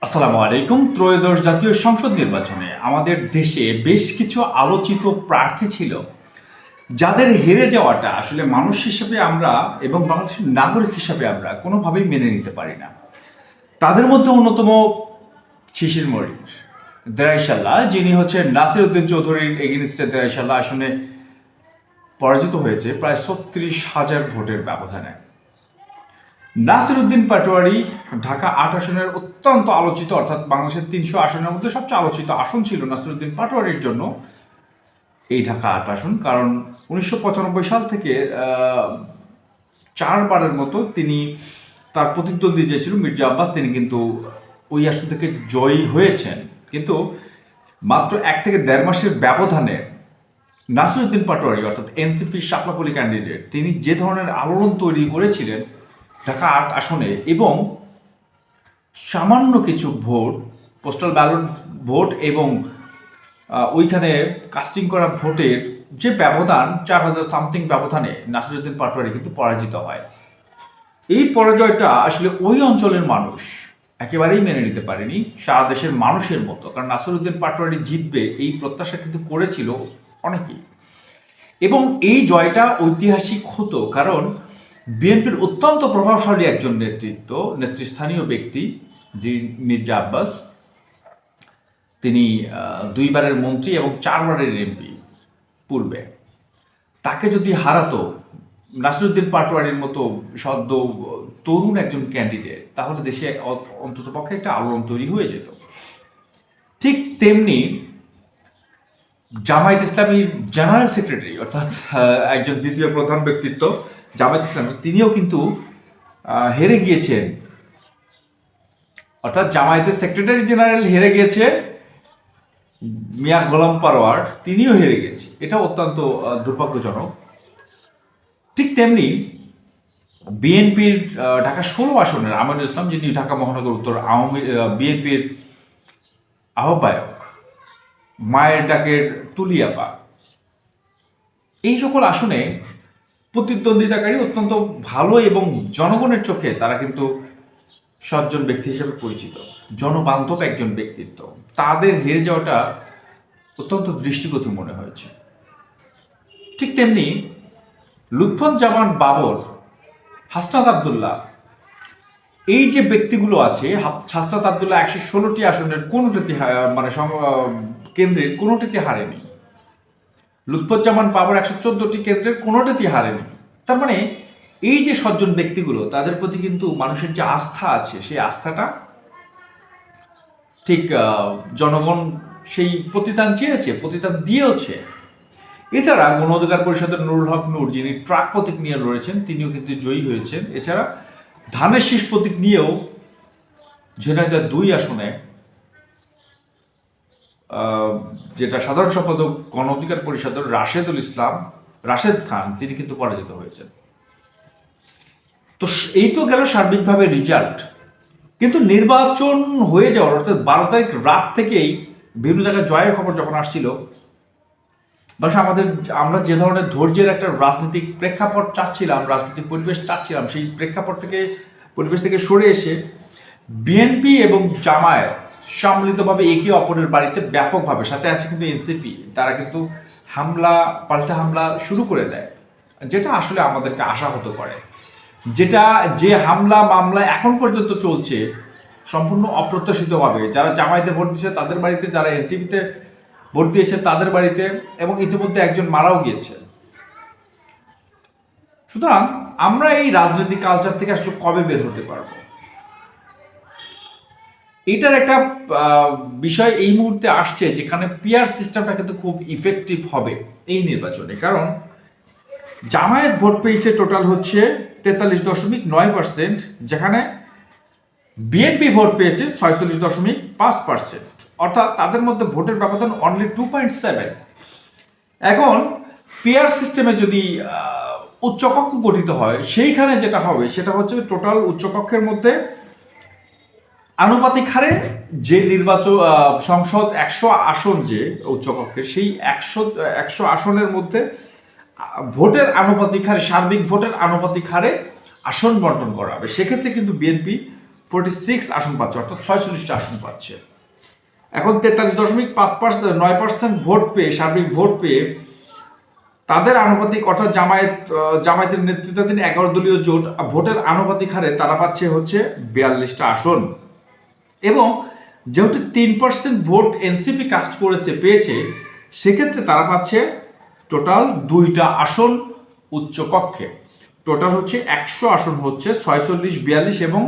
আসসালামু আলাইকুম। ত্রয়োদশ জাতীয় সংসদ নির্বাচনে আমাদের দেশে বেশ কিছু আলোচিত প্রার্থী ছিল, যাদের হেরে যাওয়াটা আসলে মানুষ হিসেবে আমরা এবং বাংলাদেশের নাগরিক হিসেবে আমরা কোনোভাবেই মেনে নিতে পারি না। তাদের মধ্যে অন্যতম শিশির মনির দেরাইশাল্লাহ, যিনি হচ্ছেন নাসির উদ্দিন চৌধুরীর এগেনিস্টে দেরাইশাল্লাহ আসনে পরাজিত হয়েছে প্রায় ৩৬,০০০ ভোটের ব্যবধানে। নাসির উদ্দিন পাটোয়ারি ঢাকা ৮ আসনের অত্যন্ত আলোচিত, অর্থাৎ বাংলাদেশের ৩০০ আসনের মধ্যে সবচেয়ে আলোচিত আসন ছিল নাসির উদ্দিন পাটোয়ারির জন্য এই ঢাকা ৮ আসন। কারণ ১৯৯৫ সাল থেকে ৪বারের মতো তিনি তার প্রতিদ্বন্দ্বী যে ছিল মির্জা আব্বাস, তিনি কিন্তু ওই আসন থেকে জয়ী হয়েছেন। কিন্তু মাত্র ১ থেকে ১.৫ মাসের ব্যবধানে নাসির উদ্দিন পাটোয়ারি অর্থাৎ এনসিপির শাপলাকলি ক্যান্ডিডেট, তিনি যে ধরনের আলোড়ন তৈরি করেছিলেন ঢাকা ৮ আসনে, এবং সামান্য কিছু ভোট, পোস্টাল ব্যালট ভোট এবং ওইখানে কাস্টিং করা ভোটের যে ব্যবধান ৪,০০০ সামথিং ব্যবধানে নাসিরউদ্দিন পাটোয়ারি কিন্তু পরাজিত হয়। এই পরাজয়টা আসলে ওই অঞ্চলের মানুষ একেবারেই মেনে নিতে পারেনি, সারা দেশের মানুষের মতো। কারণ নাসিরউদ্দিন পাটোয়ারি জিতবে এই প্রত্যাশা কিন্তু করেছিল অনেকেই, এবং এই জয়টা ঐতিহাসিক হতো কারণ বিএনপির অত্যন্ত প্রভাবশালী একজন নেতৃস্থানীয় ব্যক্তি যে মির্জা আব্বাস, তিনি ২বারের মন্ত্রী এবং ৪বারের এমপি পূর্বে, তাকে যদি হারাতো নাসিরউদ্দিন পাটোয়ারির মতো সদ্য তরুণ একজন ক্যান্ডিডেট, তাহলে দেশে অন্ততপক্ষে একটা আলোড়ন তৈরি হয়ে যেত। ঠিক তেমনি জামায়াত ইসলামীর জেনারেল সেক্রেটারি অর্থাৎ একজন দ্বিতীয় প্রধান ব্যক্তিত্ব জামায়াত ইসলামী, তিনিও কিন্তু হেরে গিয়েছেন। অর্থাৎ জামায়াতের সেক্রেটারি জেনারেল হেরে গিয়েছে, মিয়া গোলাম পারোয়ার তিনিও হেরে গেছে। এটা অত্যন্ত দুর্ভাগ্যজনক। ঠিক তেমনি বিএনপির ঢাকা ১৬ আসনের আমিনুল ইসলাম, যিনি ঢাকা মহানগর উত্তর বিএনপির আহ্বায়ক, মায়ের ডাকের তুলিয়াপা, এই সকল আসনে প্রতিদ্বন্দ্বিতাকারী অত্যন্ত ভালো এবং জনগণের চোখে তারা কিন্তু সজ্জন ব্যক্তি হিসেবে পরিচিত, জনবান্ধব একজন ব্যক্তিত্ব। তাদের হেরে যাওয়াটা অত্যন্ত দৃষ্টিকটু মনে হয়েছে। ঠিক তেমনি লুৎফুজ্জামান বাবর, হাসনাত আবদুল্লাহ, এই যে ব্যক্তিগুলো আছে, হাসনাত আবদুল্লাহ ১১৬টি আসনের কোনোটিতে কেন্দ্রের কোনোটিতে হারেনি, লুৎফুজ্জামান বাবর ১১৪টি কেন্দ্রের কোনোটিতে হারেনি। তার মানে এই যে সজ্জন ব্যক্তিগুলো, তাদের প্রতি কিন্তু মানুষের যে আস্থা আছে, সেই আস্থাটা ঠিক জনগণ সেই প্রতিদান চেয়েছে, প্রতিদান দিয়েওছে। এছাড়া গণ অধিকার পরিষদের নুরুল হক নূর, যিনি ট্রাক প্রতীক নিয়ে লড়েছেন, তিনিও কিন্তু জয়ী হয়েছেন। এছাড়া ধানের শীষ প্রতীক নিয়েও ঝিনাইদহ ২ আসনে যেটা সাধারণ সম্পাদক গণ অধিকার পরিষদের রাশেদ খান, তিনি কিন্তু পরাজিত হয়েছেন। তো এই তো গেল সার্বিকভাবে রেজাল্ট। কিন্তু নির্বাচন হয়ে যাওয়ার অর্থাৎ ১২ তারিখ রাত থেকেই বিভিন্ন জায়গায় জয়ের খবর যখন আসছিল, আমরা যে ধরনের ধৈর্যের একটা রাজনৈতিক প্রেক্ষাপট চাচ্ছিলাম, রাজনৈতিক পরিবেশ চাচ্ছিলাম, সেই পরিবেশ থেকে সরে এসে বিএনপি এবং জামায়াত সম্মিলিতভাবে একে অপরের বাড়িতে ব্যাপকভাবে, সাথে আছে কিন্তু এনসিপি, তারা কিন্তু পাল্টা হামলা শুরু করে দেয়, যেটা আসলে আমাদেরকে আশাহত করে। যে হামলা মামলা এখন পর্যন্ত চলছে সম্পূর্ণ অপ্রত্যাশিতভাবে, যারা জামায়াতে ভোট দিয়েছে তাদের বাড়িতে, যারা এনসিপিতে ভোট দিয়েছে তাদের বাড়িতে, এবং ইতিমধ্যে একজন মারাও গিয়েছে। সুতরাং আমরা এই রাজনৈতিক কালচার থেকে আসলে কবে বের হতে পারবো, এটার একটা বিষয় এই মুহূর্তে আসছে, যেখানে পিআর সিস্টেমটা কিন্তু খুব ইফেক্টিভ হবে এই নির্বাচনে। কারণ জামায়াত ভোট পেয়েছে টোটাল হচ্ছে 43.9%, যেখানে বিএনপি ভোট পেয়েছে 46.5%, অর্থাৎ তাদের মধ্যে ভোটের ব্যবধান অনলি 2.7। এখন পিআর সিস্টেমে যদি উচ্চকক্ষ গঠিত হয়, সেইখানে যেটা হবে সেটা হচ্ছে টোটাল উচ্চকক্ষের মধ্যে আনুপাতিক হারে যে সংসদ ১০০ আসন, যে উচ্চকক্ষের সেই ১০০ আসনের মধ্যে ভোটের আনুপাতিক হারে, সার্বিক ভোটের আনুপাতিক হারে আসন বন্টন করা হবে। সেক্ষেত্রে কিন্তু বিএনপি 46 আসন পাচ্ছে, অর্থাৎ 46টা আসন পাচ্ছে। এখন 43.5%, 9% ভোট পেয়ে, সার্বিক ভোট পেয়ে তাদের আনুপাতিক অর্থাৎ জামায়াতের নেতৃত্বাধীন 11 দলীয় জোট ভোটের আনুপাতিক হারে তারা পাচ্ছে হচ্ছে 42টা আসন। এবং যেহেতু 3% ভোট এনসিপি কাস্ট পেয়েছে, সেক্ষেত্রে তারা পাচ্ছে টোটাল 2টা আসন উচ্চ কক্ষে। টোটাল হচ্ছে 100 আসন হচ্ছে 46, 42 এবং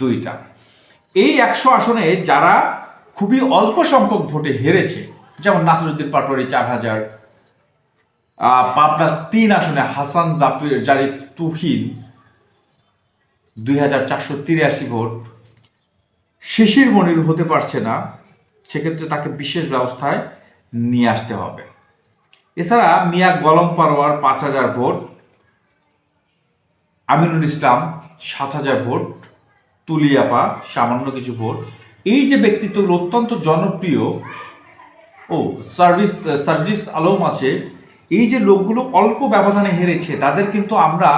2টা। এই 100 আসনে যারা খুবই অল্প সংখ্যক ভোটে হেরেছে, যেমন নাসিরউদ্দিন পাটোয়ারি 4000, পাবনা 3 আসনে হাসান জারিফ তুহিন 2483 ভোট, শিশির মনির হতে পারছে না, সেক্ষেত্রে তাকে বিশেষ ব্যবস্থায় নিয়ে আসতে হবে। এছাড়া মিয়া গলম পারোয়ার 5000 ভোট, আমিনুল ইসলাম 7000 ভোট, তুলিয়াপা সামান্য কিছু ভোট। এই যে ব্যক্তিত্বগুলো অত্যন্ত জনপ্রিয়, সার্জিস আলম আছে, এই যে লোকগুলো অল্প ব্যবধানে হেরেছে, তাদের কিন্তু আমরা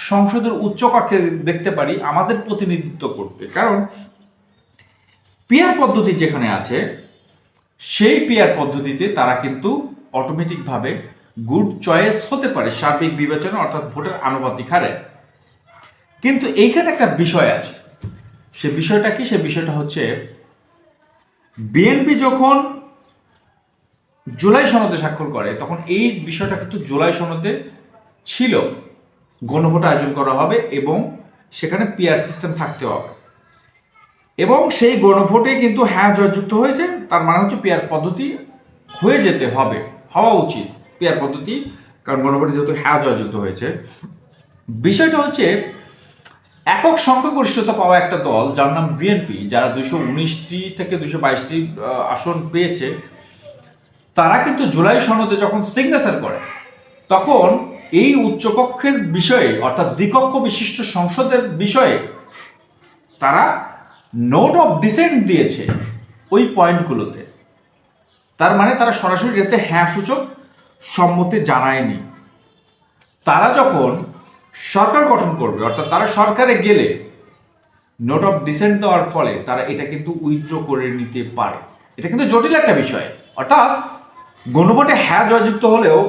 সংসদের উচ্চকক্ষে দেখতে পারি আমাদের প্রতিনিধিত্ব করতে। কারণ পিআর পদ্ধতি যেখানে আছে, সেই পিআর পদ্ধতিতে তারা কিন্তু অটোমেটিকভাবে গুড চয়েস হতে পারে সার্বিক বিবেচনা, অর্থাৎ ভোটের আনুপাতিক হারে। কিন্তু এইখানে একটা বিষয় আছে, সে বিষয়টা কি? সে বিষয়টা হচ্ছে বিএনপি যখন জুলাই সনদে স্বাক্ষর করে, তখন এই বিষয়টা কিন্তু জুলাই সনদে ছিল, গণভোট আয়োজন করা হবে এবং সেখানে পিআর সিস্টেম থাকতে হবে। এবং সেই গণভোটে কিন্তু হ্যাঁ জয়যুক্ত হয়েছে, তার মানে হচ্ছে পিআর পদ্ধতি হয়ে যেতে হবে, হওয়া উচিত পিআর পদ্ধতি, কারণ গণভোটে যেহেতু হ্যাঁ জয়যুক্ত হয়েছে। বিষয়টা হচ্ছে একক সংখ্যাগরিষ্ঠতা পাওয়া একটা দল যার নাম বিএনপি, যারা 219টি থেকে 222টি আসন পেয়েছে, তারা কিন্তু জুলাই সনদে যখন সিগনেচার করে, তখন এই উচ্চকক্ষের বিষয়ে অর্থাৎ দ্বিকক্ষ বিশিষ্ট সংসদের বিষয়ে তারা নোট অফ ডিসেন্ট দিয়েছে ওই পয়েন্টগুলোতে। তার মানে তারা সরাসরি এতে হ্যাঁ সূচক সম্মতি জানায়নি। তারা যখন সরকার গঠন করবে, অর্থাৎ তারা সরকারে গেলে নোট অফ ডিসেন্ট দেওয়ার ফলে তারা এটা কিন্তু উইথড্র করে নিতে পারে। এটা কিন্তু জটিল একটা বিষয়। অর্থাৎ গণভোটে হ্যাঁ জয়যুক্ত হলেও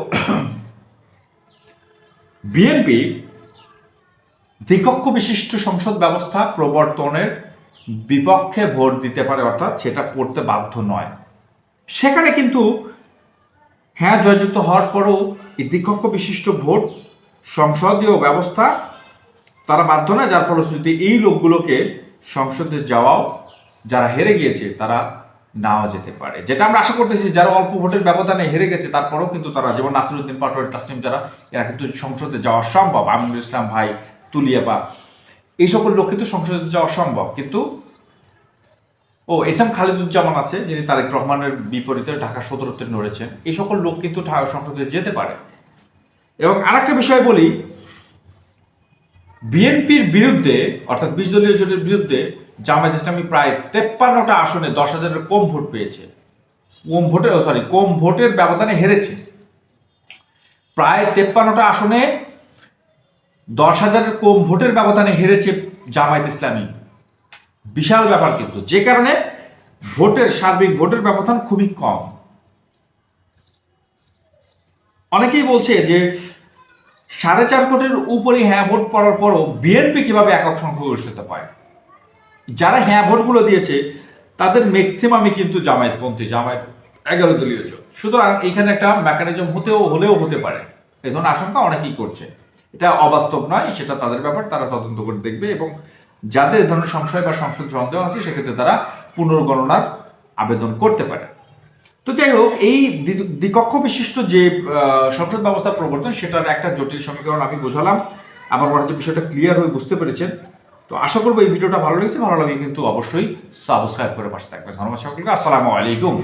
বিএনপি দ্বিকক্ষ বিশিষ্ট সংসদ ব্যবস্থা প্রবর্তনের বিপক্ষে ভোট দিতে পারে, অর্থাৎ সেটা পড়তে বাধ্য নয়। সেখানে কিন্তু হ্যাঁ জয়যুক্ত হওয়ার পরও এই দ্বিকক্ষ বিশিষ্ট ভোট সংসদীয় ব্যবস্থা তারা বাধ্য নয়, যার ফলশ্রুতিতে এই লোকগুলোকে সংসদে যাওয়াও, যারা হেরে গিয়েছে তারা নাও যেতে পারে। যেটা আমরা আশা করতেছি, যারা অল্প ভোটের ব্যবধানে হেরে গেছে তারপরেও কিন্তু তারা, যেমন নাসিরউদ্দিন পাটোয়ারি, তাসনিম, যারা এরা কিন্তু সংসদে যাওয়া সম্ভব, আমিনুল ইসলাম ভাই, তুলিয়াপা, এই সকল লোক কিন্তু সংসদে যাওয়া সম্ভব। কিন্তু এস এম খালিদুজ্জামান আছে, যিনি তারেক রহমানের বিপরীতে ঢাকা 17তে লড়েছেন, এই সকল লোক কিন্তু সংসদে যেতে পারে। এবং আরেকটা বিষয় বলি, বিএনপির বিরুদ্ধে অর্থাৎ 20 দলীয় জোটের বিরুদ্ধে জামায়াত ইসলামী প্রায় 53টা আসনে 10,000-এর কম ভোট পেয়েছে, কম ভোটের ব্যবধানে হেরেছে। প্রায় 53টা আসনে 10,000-এর কম ভোটের ব্যবধানে হেরেছে জামায়াত ইসলামী। বিশাল ব্যাপার কিন্তু, যে কারণে সার্বিক ভোটের ব্যবধান খুবই কম। অনেকেই বলছে যে 4.5 কোটির উপরে হ্যাঁ ভোট পড়ার পরও বিএনপি কিভাবে একক সংখ্যাগরিষ্ঠতা পায়। যারা হ্যাঁ ভোটগুলো দিয়েছে তাদের ম্যাক্সিমামই কিন্তু জামায়াত 11 দলীয় জোট। সুতরাং এইখানে একটা মেকানিজম হলেও হতে পারে, এই ধরনের আশঙ্কা অনেকেই করছে। এটা অবাস্তব নয়, সেটা তাদের ব্যাপার, তারা তদন্ত করে দেখবে। এবং যাদের এই ধরনের সংশয় বা সংশোধন সন্দেহ আছে, সেক্ষেত্রে তারা পুনর্গণনার আবেদন করতে পারে। তো যাই হোক, এই দ্বিকক্ষ বিশিষ্ট যে সংসদ ব্যবস্থা প্রবর্তন, সেটার একটা জটিল সমীকরণ আমি বোঝালাম। আমার মনে হচ্ছে বিষয়টা ক্লিয়ার হয়ে বুঝতে পেরেছেন। তো আশা করবো এই ভিডিওটা ভালো লেগেছে। ভালো লাগে কিন্তু অবশ্যই সাবস্ক্রাইব করে পাশে থাকবেন। ধন্যবাদ সকলকে। আসসালামু আলাইকুম।